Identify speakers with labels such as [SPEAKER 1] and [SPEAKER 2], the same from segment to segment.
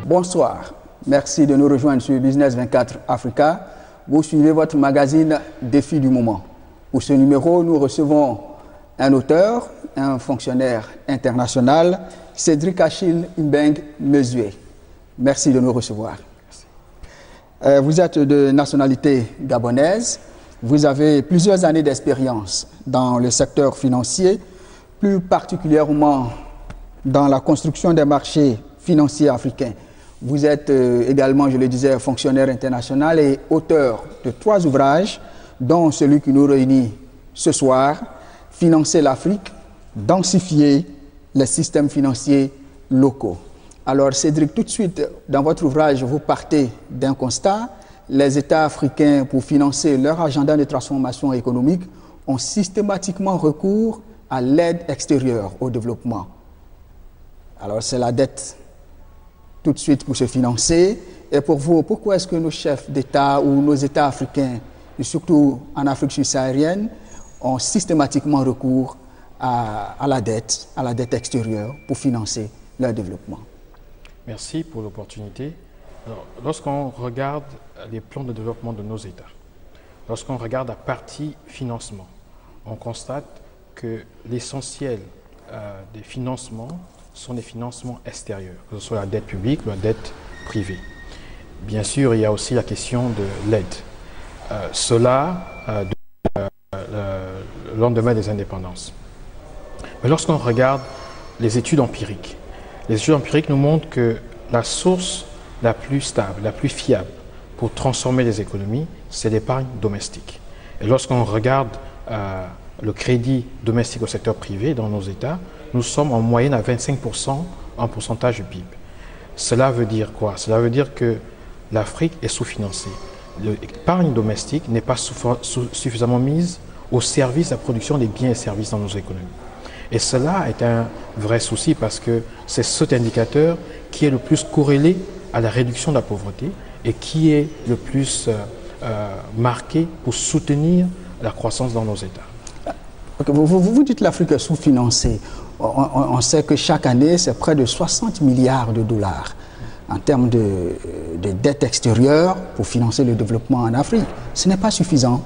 [SPEAKER 1] Bonsoir, merci de nous rejoindre sur Business 24 Africa. Vous suivez votre magazine Défi du moment. Pour ce numéro, nous recevons un auteur, un fonctionnaire international, Cédric Achille Mbeng Mesue. Merci de nous recevoir. Vous êtes de nationalité gabonaise. Vous avez plusieurs années d'expérience dans le secteur financier, plus particulièrement dans la construction des marchés financiers africains. Vous êtes également, je le disais, fonctionnaire international et auteur de 3 ouvrages, dont celui qui nous réunit ce soir, Financer l'Afrique, densifier les systèmes financiers locaux. Alors Cédric, tout de suite, dans votre ouvrage, vous partez d'un constat. Les États africains, pour financer leur agenda de transformation économique, ont systématiquement recours à l'aide extérieure au développement. Alors c'est la dette tout de suite pour se financer. Et pour vous, pourquoi est-ce que nos chefs d'État ou nos États africains, et surtout en Afrique subsaharienne, ont systématiquement recours à la dette extérieure pour financer leur développement?
[SPEAKER 2] Merci pour l'opportunité. Lorsqu'on regarde les plans de développement de nos États, lorsqu'on regarde la partie financement, on constate que l'essentiel des financements sont des financements extérieurs, que ce soit la dette publique ou la dette privée. Bien sûr, il y a aussi la question de l'aide. Cela, le lendemain des indépendances. Mais lorsqu'on regarde les études empiriques nous montrent que la source la plus stable, la plus fiable pour transformer les économies, c'est l'épargne domestique. Et lorsqu'on regarde le crédit domestique au secteur privé dans nos États, nous sommes en moyenne à 25% en pourcentage du PIB. Cela veut dire quoi? Cela veut dire que l'Afrique est sous-financée. L'épargne domestique n'est pas suffisamment mise au service de la production des biens et services dans nos économies. Et cela est un vrai souci parce que c'est cet indicateur qui est le plus corrélé à la réduction de la pauvreté et qui est le plus marqué pour soutenir la croissance dans nos États.
[SPEAKER 1] Vous dites l'Afrique est sous-financée. On sait que chaque année, c'est près de 60 milliards de dollars en termes de dette extérieure pour financer le développement en Afrique. Ce n'est pas suffisant.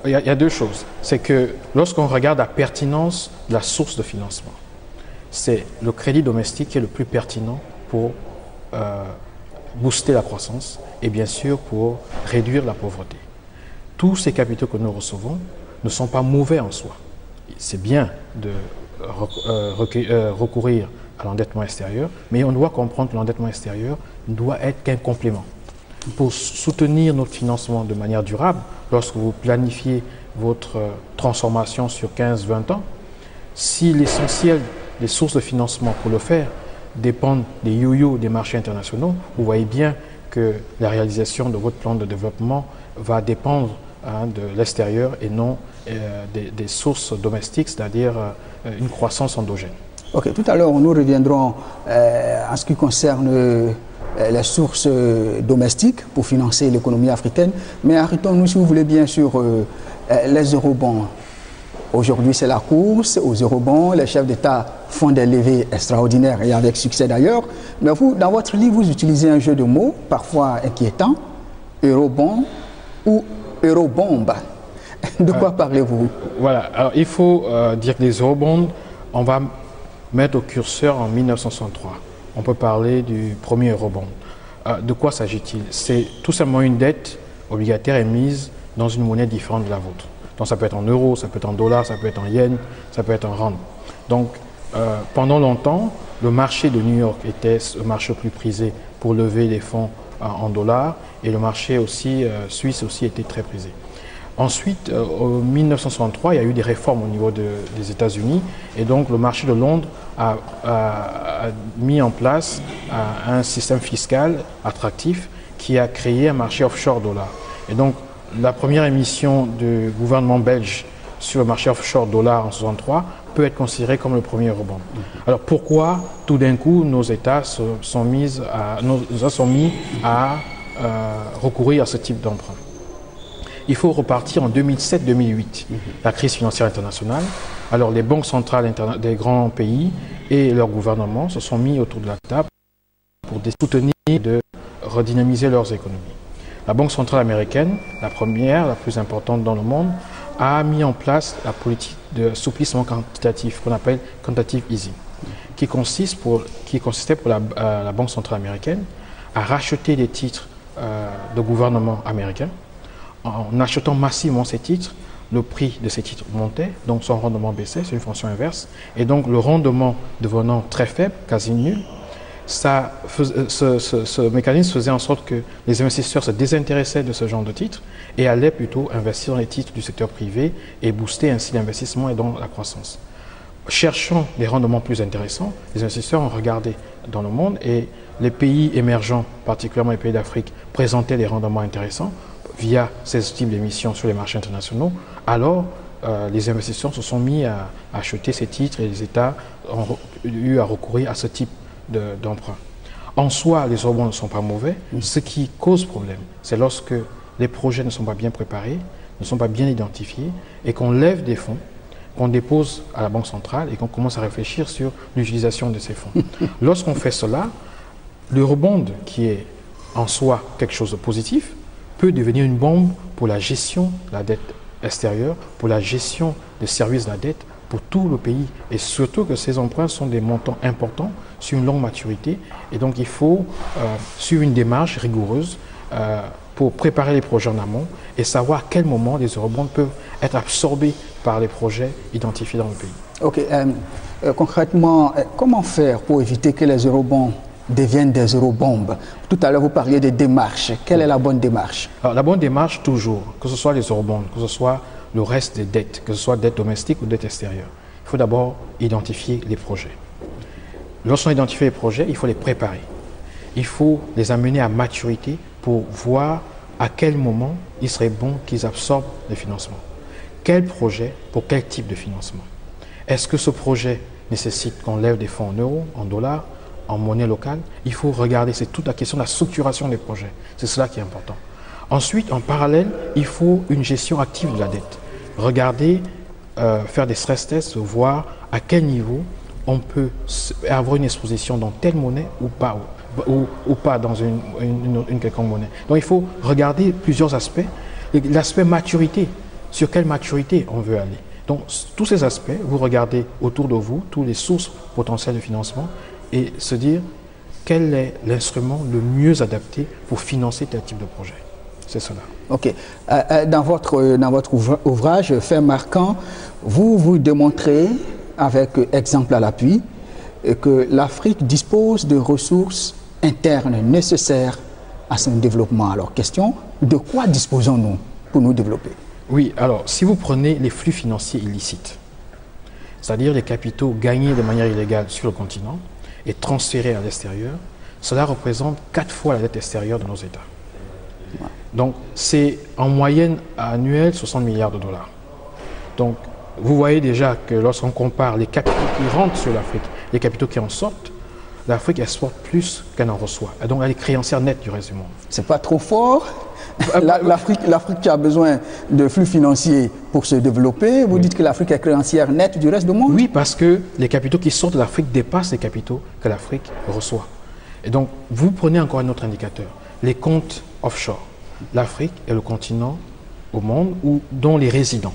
[SPEAKER 2] Il y a 2 choses. C'est que lorsqu'on regarde la pertinence de la source de financement, c'est le crédit domestique qui est le plus pertinent pour booster la croissance et bien sûr pour réduire la pauvreté. Tous ces capitaux que nous recevons ne sont pas mauvais en soi. C'est bien de recourir à l'endettement extérieur, mais on doit comprendre que l'endettement extérieur ne doit être qu'un complément. Pour soutenir notre financement de manière durable, lorsque vous planifiez votre transformation sur 15-20 ans, si l'essentiel des sources de financement pour le faire dépendent des yo-yo des marchés internationaux, vous voyez bien que la réalisation de votre plan de développement va dépendre de l'extérieur et non des sources domestiques, c'est-à-dire une croissance endogène.
[SPEAKER 1] Ok, tout à l'heure, nous reviendrons en ce qui concerne les sources domestiques pour financer l'économie africaine, mais arrêtons-nous, si vous voulez, bien sur les eurobonds. Aujourd'hui, c'est la course aux eurobonds. Les chefs d'État font des levées extraordinaires et avec succès d'ailleurs. Mais vous, dans votre livre, vous utilisez un jeu de mots, parfois inquiétant, eurobond ou eurobombe. De quoi parlez-vous? Voilà,
[SPEAKER 2] alors il faut dire que les eurobonds, on va mettre au curseur en 1963. On peut parler du premier eurobond. De quoi s'agit-il? C'est tout simplement une dette obligataire émise dans une monnaie différente de la vôtre. Donc ça peut être en euros, ça peut être en dollars, ça peut être en yens, ça peut être en rand. Donc pendant longtemps, le marché de New York était le marché le plus prisé pour lever les fonds en dollars et le marché aussi suisse aussi était très prisé. Ensuite, en 1963, il y a eu des réformes au niveau des États-Unis et donc le marché de Londres a mis en place un système fiscal attractif qui a créé un marché offshore dollar. Et donc, la première émission du gouvernement belge sur le marché offshore dollar en 63 peut être considéré comme le premier rebond. Alors pourquoi tout d'un coup nos États nous sont mis à recourir à ce type d'emprunt? Il faut repartir en 2007-2008, la crise financière internationale. Alors les banques centrales des grands pays et leurs gouvernements se sont mis autour de la table pour soutenir et de redynamiser leurs économies. La Banque centrale américaine, la première, la plus importante dans le monde, a mis en place la politique de assouplissement quantitatif qu'on appelle quantitative easing, qui consistait pour la Banque centrale américaine à racheter des titres de gouvernement américain. En achetant massivement ces titres, le prix de ces titres montait, donc son rendement baissait, c'est une fonction inverse, et donc le rendement devenant très faible, quasi nul, ce mécanisme faisait en sorte que les investisseurs se désintéressaient de ce genre de titres et allaient plutôt investir dans les titres du secteur privé et booster ainsi l'investissement et donc la croissance. Cherchant des rendements plus intéressants, les investisseurs ont regardé dans le monde et les pays émergents, particulièrement les pays d'Afrique, présentaient des rendements intéressants via ces types d'émissions sur les marchés internationaux. Alors, les investisseurs se sont mis à acheter ces titres et les États ont eu à recourir à ce type d'emprunt. En soi, les rebonds ne sont pas mauvais. Ce qui cause problème, c'est lorsque les projets ne sont pas bien préparés, ne sont pas bien identifiés et qu'on lève des fonds, qu'on dépose à la Banque centrale et qu'on commence à réfléchir sur l'utilisation de ces fonds. Lorsqu'on fait cela, le rebond, qui est en soi quelque chose de positif, peut devenir une bombe pour la gestion de la dette extérieure, pour la gestion des services de la dette, pour tout le pays. Et surtout que ces emprunts sont des montants importants sur une longue maturité. Et donc il faut suivre une démarche rigoureuse pour préparer les projets en amont et savoir à quel moment les eurobonds peuvent être absorbés par les projets identifiés dans le pays.
[SPEAKER 1] Ok. Concrètement, comment faire pour éviter que les eurobonds deviennent des eurobombes? Tout à l'heure, vous parliez des démarches. Quelle est la bonne démarche?
[SPEAKER 2] Alors, la bonne démarche, toujours, que ce soit les eurobonds, que ce soit le reste des dettes, que ce soit dette domestique ou dette extérieure, il faut d'abord identifier les projets. Lorsqu'on identifie les projets, il faut les préparer. Il faut les amener à maturité pour voir à quel moment il serait bon qu'ils absorbent les financements. Quel projet pour quel type de financement? Est-ce que ce projet nécessite qu'on lève des fonds en euros, en dollars, en monnaie locale? Il faut regarder, c'est toute la question de la structuration des projets. C'est cela qui est important. Ensuite, en parallèle, il faut une gestion active de la dette. Regarder, faire des stress tests, voir à quel niveau on peut avoir une exposition dans telle monnaie ou pas dans une quelconque monnaie. Donc il faut regarder plusieurs aspects. L'aspect maturité, sur quelle maturité on veut aller. Donc tous ces aspects, vous regardez autour de vous, toutes les sources potentielles de financement et se dire quel est l'instrument le mieux adapté pour financer tel type de projet. C'est cela.
[SPEAKER 1] Ok. Dans votre ouvrage, Fait marquant, vous démontrez, avec exemple à l'appui, que l'Afrique dispose de ressources internes nécessaires à son développement. Alors, question, de quoi disposons-nous pour nous développer?
[SPEAKER 2] Oui, alors, si vous prenez les flux financiers illicites, c'est-à-dire les capitaux gagnés de manière illégale sur le continent et transférés à l'extérieur, cela représente 4 fois la dette extérieure de nos États. Donc, c'est en moyenne annuelle 60 milliards de dollars. Donc, vous voyez déjà que lorsqu'on compare les capitaux qui rentrent sur l'Afrique, les capitaux qui en sortent, l'Afrique exporte plus qu'elle en reçoit. Et donc, elle est créancière nette du reste du monde.
[SPEAKER 1] C'est pas trop fort? L'Afrique qui a besoin de flux financiers pour se développer, vous dites que l'Afrique est créancière nette du reste du monde?
[SPEAKER 2] Oui, parce que les capitaux qui sortent de l'Afrique dépassent les capitaux que l'Afrique reçoit. Et donc, vous prenez encore un autre indicateur, les comptes offshore. L'Afrique est le continent au monde dont les résidents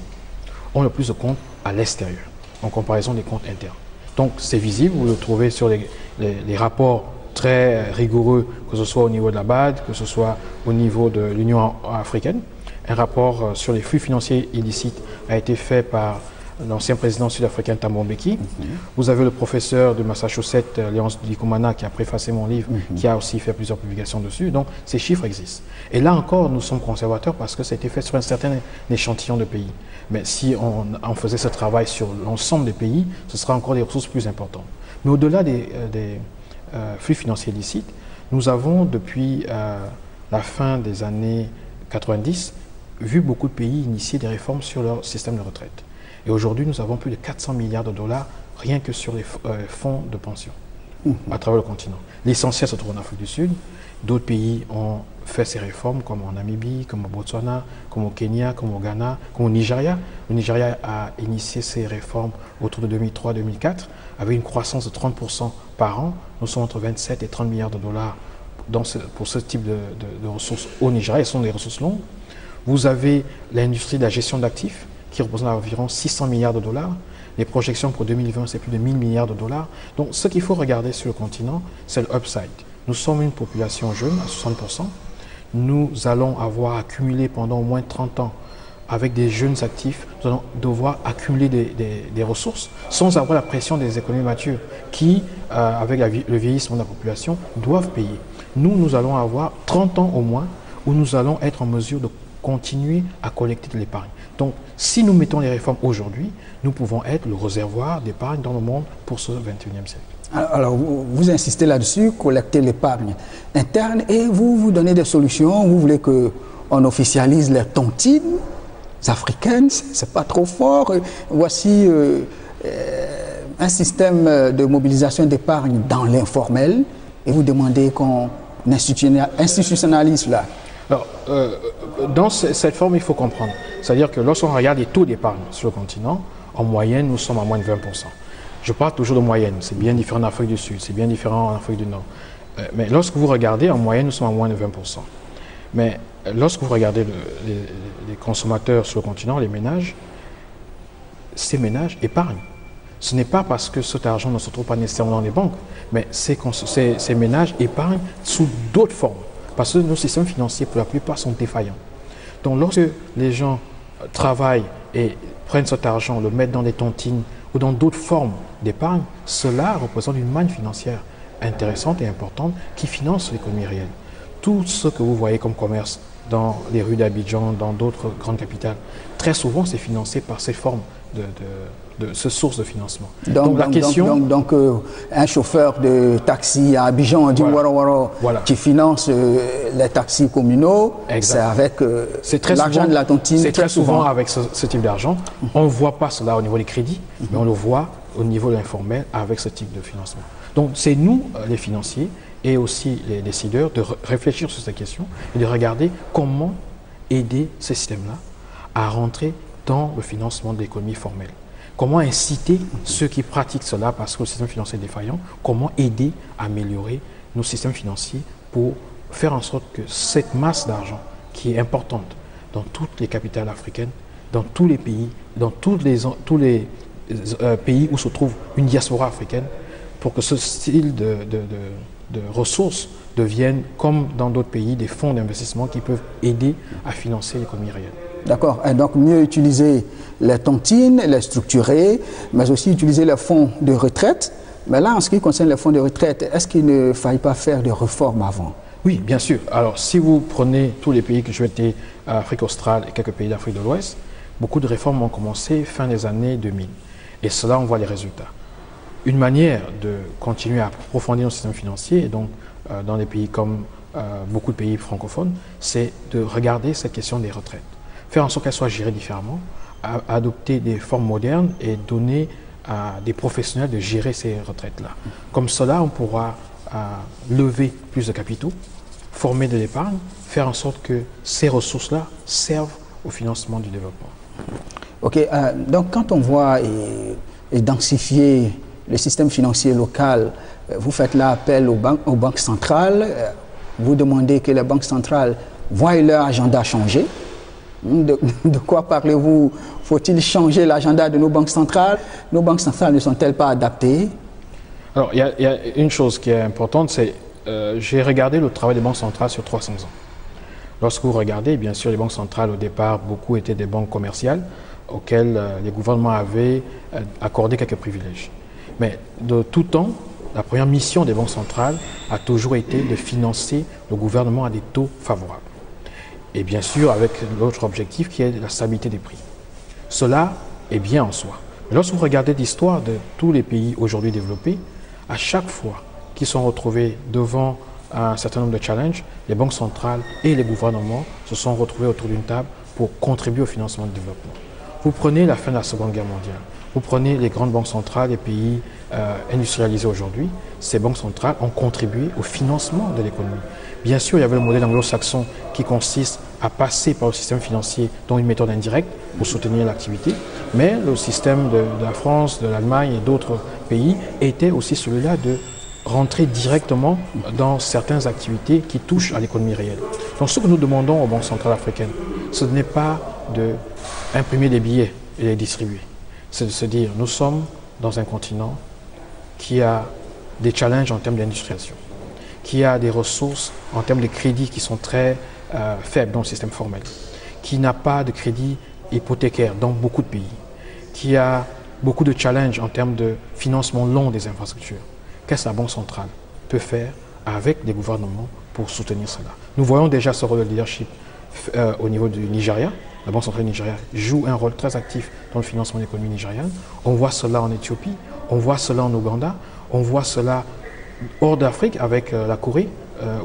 [SPEAKER 2] ont le plus de comptes à l'extérieur, en comparaison des comptes internes. Donc c'est visible, vous le trouvez sur les rapports très rigoureux, que ce soit au niveau de la BAD, que ce soit au niveau de l'Union africaine. Un rapport sur les flux financiers illicites a été fait par l'ancien président sud-africain Thabo Mbeki. Vous avez le professeur de Massachusetts, Léonce Dikumana, qui a préfacé mon livre, qui a aussi fait plusieurs publications dessus. Donc, ces chiffres existent. Et là encore, nous sommes conservateurs parce que ça a été fait sur un certain échantillon de pays. Mais si on faisait ce travail sur l'ensemble des pays, ce sera encore des ressources plus importantes. Mais au-delà des flux financiers illicites, nous avons, depuis la fin des années 90, vu beaucoup de pays initier des réformes sur leur système de retraite. Et aujourd'hui, nous avons plus de 400 milliards de dollars rien que sur les fonds de pension à travers le continent. L'essentiel se trouve en Afrique du Sud. D'autres pays ont fait ces réformes, comme en Namibie, comme au Botswana, comme au Kenya, comme au Ghana, comme au Nigeria. Le Nigeria a initié ces réformes autour de 2003-2004 avec une croissance de 30% par an. Nous sommes entre 27 et 30 milliards de dollars pour ce type de ressources au Nigeria. Ce sont des ressources longues. Vous avez l'industrie de la gestion d'actifs qui représente environ 600 milliards de dollars. Les projections pour 2020, c'est plus de 1000 milliards de dollars. Donc, ce qu'il faut regarder sur le continent, c'est le upside. Nous sommes une population jeune, à 60%. Nous allons avoir accumulé pendant au moins 30 ans, avec des jeunes actifs, nous allons devoir accumuler des ressources sans avoir la pression des économies matures qui, avec le vieillissement de la population, doivent payer. Nous allons avoir 30 ans au moins où nous allons être en mesure de continuer à collecter de l'épargne. Donc, si nous mettons les réformes aujourd'hui, nous pouvons être le réservoir d'épargne dans le monde pour ce 21e siècle.
[SPEAKER 1] Alors, vous insistez là-dessus, collecter l'épargne interne et vous donnez des solutions. Vous voulez qu'on officialise les tontines africaines, c'est pas trop fort. Voici un système de mobilisation d'épargne dans l'informel et vous demandez qu'on institutionnalise cela.
[SPEAKER 2] Alors, dans cette forme, il faut comprendre. C'est-à-dire que lorsqu'on regarde les taux d'épargne sur le continent, en moyenne, nous sommes à moins de 20%. Je parle toujours de moyenne. C'est bien différent en Afrique du Sud, c'est bien différent en Afrique du Nord. Mais lorsque vous regardez, en moyenne, nous sommes à moins de 20%. Mais lorsque vous regardez les consommateurs sur le continent, les ménages, ces ménages épargnent. Ce n'est pas parce que cet argent ne se trouve pas nécessairement dans les banques, mais ces ménages épargnent sous d'autres formes. Parce que nos systèmes financiers, pour la plupart, sont défaillants. Donc, lorsque les gens travaillent et prennent cet argent, le mettent dans des tontines ou dans d'autres formes d'épargne, cela représente une manne financière intéressante et importante qui finance l'économie réelle. Tout ce que vous voyez comme commerce dans les rues d'Abidjan, dans d'autres grandes capitales, très souvent, c'est financé par ces formes de ce source de financement.
[SPEAKER 1] Donc la question... Donc un chauffeur de taxi à Abidjan, du Waro, qui finance les taxis communaux, c'est avec l'argent de la tontine.
[SPEAKER 2] C'est très souvent avec ce type d'argent. On ne voit pas cela au niveau des crédits, mais on le voit au niveau de l'informel avec ce type de financement. Donc c'est nous, les financiers, et aussi les décideurs, de réfléchir sur cette question et de regarder comment aider ces systèmes-là à rentrer dans le financement de l'économie formelle. Comment inciter ceux qui pratiquent cela parce que le système financier est défaillant, comment aider à améliorer nos systèmes financiers pour faire en sorte que cette masse d'argent qui est importante dans toutes les capitales africaines, dans tous les pays, dans tous les pays où se trouve une diaspora africaine, pour que ce style de ressources deviennent, comme dans d'autres pays, des fonds d'investissement qui peuvent aider à financer l'économie réelle.
[SPEAKER 1] D'accord. Et donc, mieux utiliser les tontines, les structurer, mais aussi utiliser les fonds de retraite. Mais là, en ce qui concerne les fonds de retraite, est-ce qu'il ne faille pas faire des réformes avant?
[SPEAKER 2] Oui, bien sûr. Alors, si vous prenez tous les pays que je vais être, Afrique australe et quelques pays d'Afrique de l'Ouest, beaucoup de réformes ont commencé fin des années 2000. Et cela, on voit les résultats. Une manière de continuer à approfondir nos systèmes financiers, et donc dans des pays comme beaucoup de pays francophones, c'est de regarder cette question des retraites. Faire en sorte qu'elles soient gérées différemment, adopter des formes modernes et donner à des professionnels de gérer ces retraites-là. Comme cela, on pourra lever plus de capitaux, former de l'épargne, faire en sorte que ces ressources-là servent au financement du développement.
[SPEAKER 1] Ok, donc quand on voit et densifier le système financier local, vous faites là appel aux banques centrales, vous demandez que les banques centrales voient leur agenda changer. De quoi parlez-vous? Faut-il changer l'agenda de nos banques centrales? Nos banques centrales ne sont-elles pas adaptées?
[SPEAKER 2] Alors, il y a une chose qui est importante, c'est j'ai regardé le travail des banques centrales sur 300 ans. Lorsque vous regardez, bien sûr, les banques centrales, au départ, beaucoup étaient des banques commerciales auxquelles les gouvernements avaient accordé quelques privilèges. Mais de tout temps, la première mission des banques centrales a toujours été de financer le gouvernement à des taux favorables. Et bien sûr, avec l'autre objectif qui est la stabilité des prix. Cela est bien en soi. Mais lorsque vous regardez l'histoire de tous les pays aujourd'hui développés, à chaque fois qu'ils sont retrouvés devant un certain nombre de challenges, les banques centrales et les gouvernements se sont retrouvés autour d'une table pour contribuer au financement du développement. Vous prenez la fin de la Seconde Guerre mondiale, vous prenez les grandes banques centrales des pays industrialisés aujourd'hui, ces banques centrales ont contribué au financement de l'économie. Bien sûr, il y avait le modèle anglo-saxon qui consiste à passer par le système financier, dont une méthode indirecte pour soutenir l'activité, mais le système de la France, de l'Allemagne et d'autres pays était aussi celui-là de rentrer directement dans certaines activités qui touchent à l'économie réelle. Donc ce que nous demandons aux banques centrales africaines, ce n'est pas d'imprimer des billets et les distribuer. C'est de se dire, nous sommes dans un continent qui a des challenges en termes d'industrialisation, qui a des ressources en termes de crédits qui sont très faibles dans le système formel, qui n'a pas de crédit hypothécaire dans beaucoup de pays, qui a beaucoup de challenges en termes de financement long des infrastructures. Qu'est-ce que la Banque centrale peut faire avec les gouvernements pour soutenir cela? Nous voyons déjà ce rôle de leadership au niveau du Nigeria. La Banque centrale du Nigeria joue un rôle très actif dans le financement de l'économie nigériane. On voit cela en Éthiopie, on voit cela en Ouganda, on voit cela hors d'Afrique avec la Corée,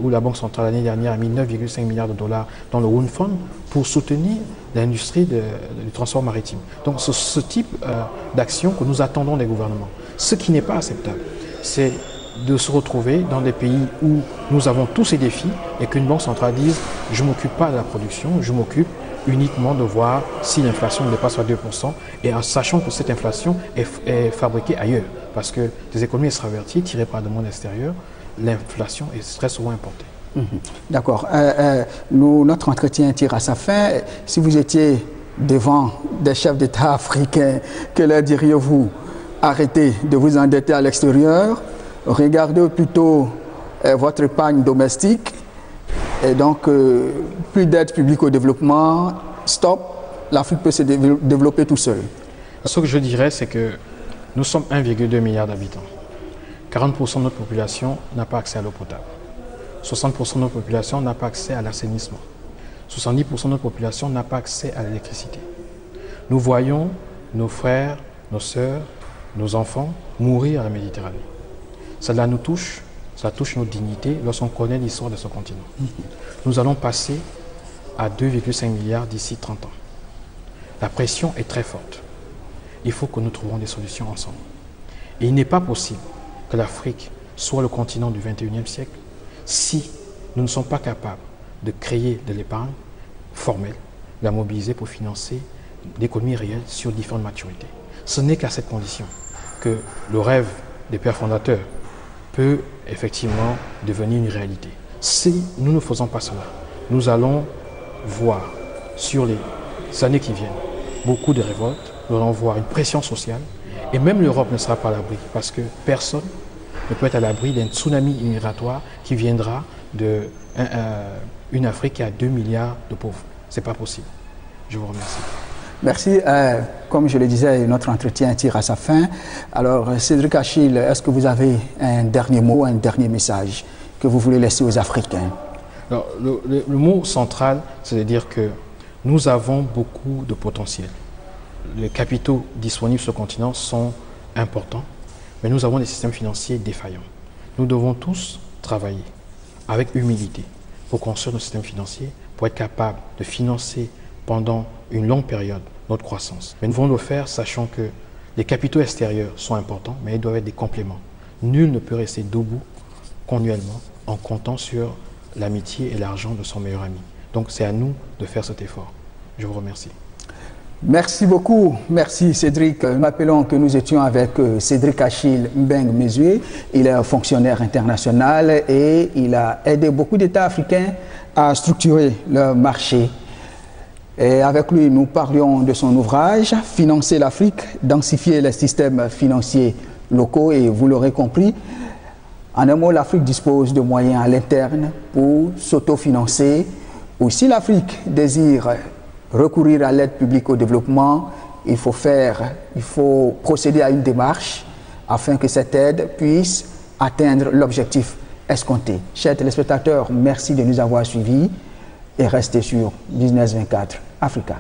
[SPEAKER 2] où la Banque centrale l'année dernière a mis 9,5 milliards de dollars dans le Woon Fund pour soutenir l'industrie du transport maritime. Donc c'est ce type d'action que nous attendons des gouvernements. Ce qui n'est pas acceptable, c'est de se retrouver dans des pays où nous avons tous ces défis et qu'une banque centrale dise « je ne m'occupe pas de la production, je m'occupe uniquement de voir si l'inflation ne dépasse pas 2% et en sachant que cette inflation est fabriquée ailleurs. » Parce que des économies extraverties tirées par le monde extérieur, l'inflation est très souvent importée.
[SPEAKER 1] D'accord. Notre entretien tire à sa fin. Si vous étiez devant des chefs d'État africains, que leur diriez-vous? Arrêtez de vous endetter à l'extérieur, regardez plutôt votre épargne domestique, et donc plus d'aide publique au développement, stop, l'Afrique peut se développer tout seul.
[SPEAKER 2] Ce que je dirais, c'est que nous sommes 1,2 milliard d'habitants. 40% de notre population n'a pas accès à l'eau potable. 60% de notre population n'a pas accès à l'assainissement. 70% de notre population n'a pas accès à l'électricité. Nous voyons nos frères, nos sœurs, nos enfants mourir à la Méditerranée. Cela nous touche, ça touche notre dignité lorsqu'on connaît l'histoire de ce continent. Nous allons passer à 2,5 milliards d'ici 30 ans. La pression est très forte. Il faut que nous trouvions des solutions ensemble. Et il n'est pas possible que l'Afrique soit le continent du 21e siècle si nous ne sommes pas capables de créer de l'épargne formelle, la mobiliser pour financer l'économie réelle sur différentes maturités. Ce n'est qu'à cette condition que le rêve des pères fondateurs peut effectivement devenir une réalité. Si nous ne faisons pas cela, nous allons voir sur les années qui viennent beaucoup de révoltes, nous allons voir une pression sociale et même l'Europe ne sera pas à l'abri parce que personne ne peut être à l'abri d'un tsunami migratoire qui viendra d'une Afrique qui a 2 milliards de pauvres. Ce n'est pas possible. Je vous remercie.
[SPEAKER 1] Merci. Comme je le disais, notre entretien tire à sa fin. Alors, Cédric Achille, est-ce que vous avez un dernier mot, un dernier message que vous voulez laisser aux Africains?
[SPEAKER 2] Alors, le mot central, c'est de dire que nous avons beaucoup de potentiel. Les capitaux disponibles sur le continent sont importants, mais nous avons des systèmes financiers défaillants. Nous devons tous travailler avec humilité pour construire nos systèmes financiers, pour être capables de financer pendant une longue période notre croissance. Mais nous devons le faire sachant que les capitaux extérieurs sont importants, mais ils doivent être des compléments. Nul ne peut rester debout continuellement en comptant sur l'amitié et l'argent de son meilleur ami. Donc c'est à nous de faire cet effort. Je vous remercie.
[SPEAKER 1] Merci beaucoup. Merci Cédric. Nous rappelons que nous étions avec Cédric Achille Mbeng Mesue. Il est un fonctionnaire international et il a aidé beaucoup d'États africains à structurer leur marché. Et avec lui, nous parlions de son ouvrage « Financer l'Afrique, densifier les systèmes financiers locaux » et vous l'aurez compris, en un mot, l'Afrique dispose de moyens à l'interne pour s'autofinancer. Ou si l'Afrique désire recourir à l'aide publique au développement, il faut procéder à une démarche afin que cette aide puisse atteindre l'objectif escompté. Chers téléspectateurs, merci de nous avoir suivis et restez sur Business 24 Africa.